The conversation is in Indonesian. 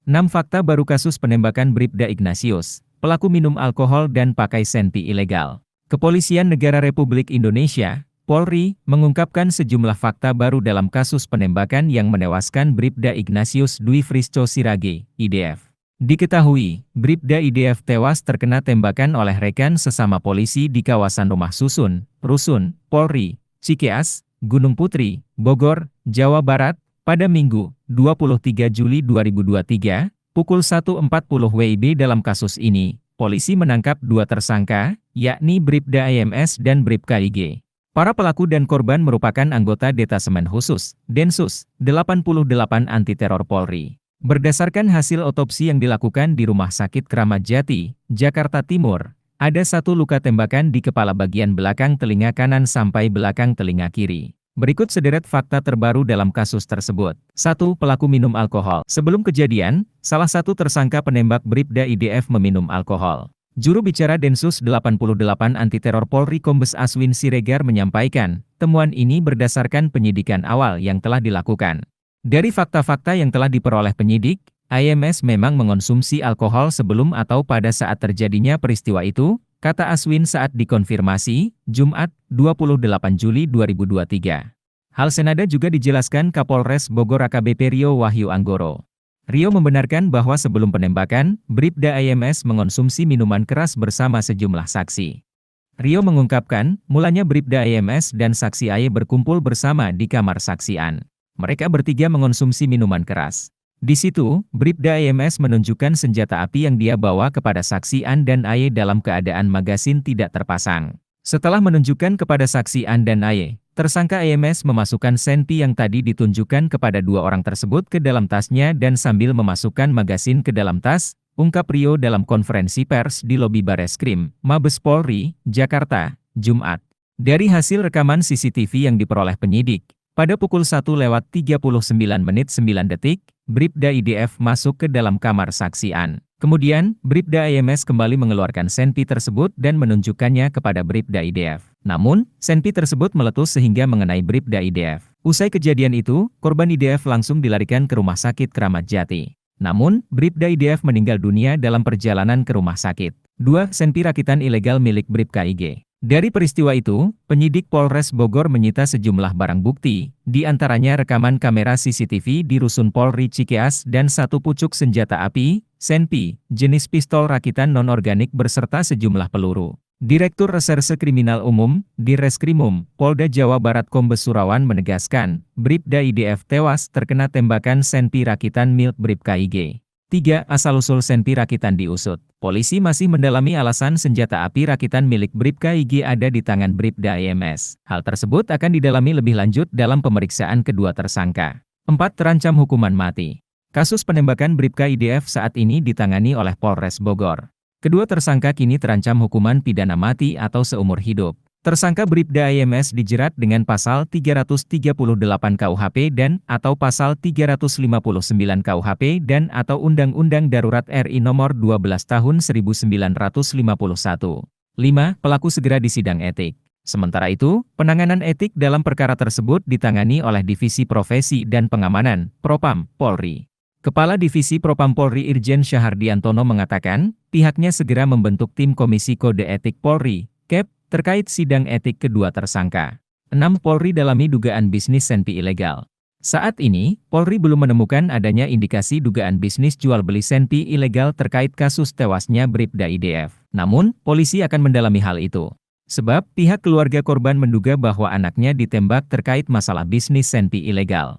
6 fakta baru kasus penembakan Bribda Ignatius, pelaku minum alkohol dan pakai senpi ilegal. Kepolisian Negara Republik Indonesia, Polri, mengungkapkan sejumlah fakta baru dalam kasus penembakan yang menewaskan Bribda Ignatius Dwi Frisco Sirage, IDF. Diketahui, Bribda IDF tewas terkena tembakan oleh rekan sesama polisi di kawasan Rumah Susun, Rusun, Polri, Cikeas, Gunung Putri, Bogor, Jawa Barat, pada Minggu, 23 Juli 2023, pukul 1.40 WIB. Dalam kasus ini, polisi menangkap 2 tersangka, yakni Bribda IMS dan Bribka IG. Para pelaku dan korban merupakan anggota Detasemen Khusus, Densus, 88 Anti Teror Polri. Berdasarkan hasil otopsi yang dilakukan di Rumah Sakit Kramat Jati, Jakarta Timur, ada 1 luka tembakan di kepala bagian belakang telinga kanan sampai belakang telinga kiri. Berikut sederet fakta terbaru dalam kasus tersebut. 1. Pelaku minum alkohol. Sebelum kejadian, salah satu tersangka penembak Bribda IDF meminum alkohol. Juru bicara Densus 88 Anti Teror Polri Kombes Aswin Siregar menyampaikan, temuan ini berdasarkan penyidikan awal yang telah dilakukan. Dari fakta-fakta yang telah diperoleh penyidik, IMS memang mengonsumsi alkohol sebelum atau pada saat terjadinya peristiwa itu, kata Aswin saat dikonfirmasi, Jumat, 28 Juli 2023. Hal senada juga dijelaskan Kapolres Bogor AKBP Rio Wahyu Anggoro. Rio membenarkan bahwa sebelum penembakan, Bribda IMS mengonsumsi minuman keras bersama sejumlah saksi. Rio mengungkapkan, mulanya Bribda IMS dan saksi AY berkumpul bersama di kamar saksian. Mereka bertiga mengonsumsi minuman keras. Di situ, Bribda IMS menunjukkan senjata api yang dia bawa kepada saksi An dan AY dalam keadaan magasin tidak terpasang. Setelah menunjukkan kepada saksi An dan AY, tersangka IMS memasukkan senpi yang tadi ditunjukkan kepada 2 orang tersebut ke dalam tasnya dan sambil memasukkan magasin ke dalam tas, ungkap Rio dalam konferensi pers di lobi Bareskrim, Mabes Polri, Jakarta, Jumat. Dari hasil rekaman CCTV yang diperoleh penyidik, pada pukul 1:39 menit 9 detik, Bribda IDF masuk ke dalam kamar saksi An. Kemudian, Bribda IMS kembali mengeluarkan senpi tersebut dan menunjukkannya kepada Bribda IDF. Namun, senpi tersebut meletus sehingga mengenai Bribda IDF. Usai kejadian itu, korban IDF langsung dilarikan ke Rumah Sakit Kramat Jati. Namun, Bribda IDF meninggal dunia dalam perjalanan ke rumah sakit. 2 senpi rakitan ilegal milik Bribka IG. Dari peristiwa itu, penyidik Polres Bogor menyita sejumlah barang bukti, di antaranya rekaman kamera CCTV di Rusun Polri Cikeas dan 1 pucuk senjata api, senpi, jenis pistol rakitan non-organik beserta sejumlah peluru. Direktur Reserse Kriminal Umum, Direskrimum, Polda Jawa Barat Kombes Surawan menegaskan, Bribda IDF tewas terkena tembakan senpi rakitan milik Bribka IG. 3. Asal-usul senpi rakitan diusut. Polisi masih mendalami alasan senjata api rakitan milik Bribka IG ada di tangan Bribda IMS. Hal tersebut akan didalami lebih lanjut dalam pemeriksaan kedua tersangka. 4. Terancam hukuman mati. Kasus penembakan Bribka IDF saat ini ditangani oleh Polres Bogor. Kedua tersangka kini terancam hukuman pidana mati atau seumur hidup. Tersangka Bribda IMS dijerat dengan pasal 338 KUHP dan atau pasal 359 KUHP dan atau Undang-Undang Darurat RI Nomor 12 Tahun 1951. 5. Pelaku segera disidang etik. Sementara itu, penanganan etik dalam perkara tersebut ditangani oleh Divisi Profesi dan Pengamanan, Propam, Polri. Kepala Divisi Propam Polri Irjen Syahardiantono mengatakan, pihaknya segera membentuk tim Komisi Kode Etik Polri, KEP, terkait sidang etik kedua tersangka. 6. Polri dalami dugaan bisnis senpi ilegal. Saat ini, Polri belum menemukan adanya indikasi dugaan bisnis jual-beli senpi ilegal terkait kasus tewasnya Bribda IDF. Namun, polisi akan mendalami hal itu. Sebab, pihak keluarga korban menduga bahwa anaknya ditembak terkait masalah bisnis senpi ilegal.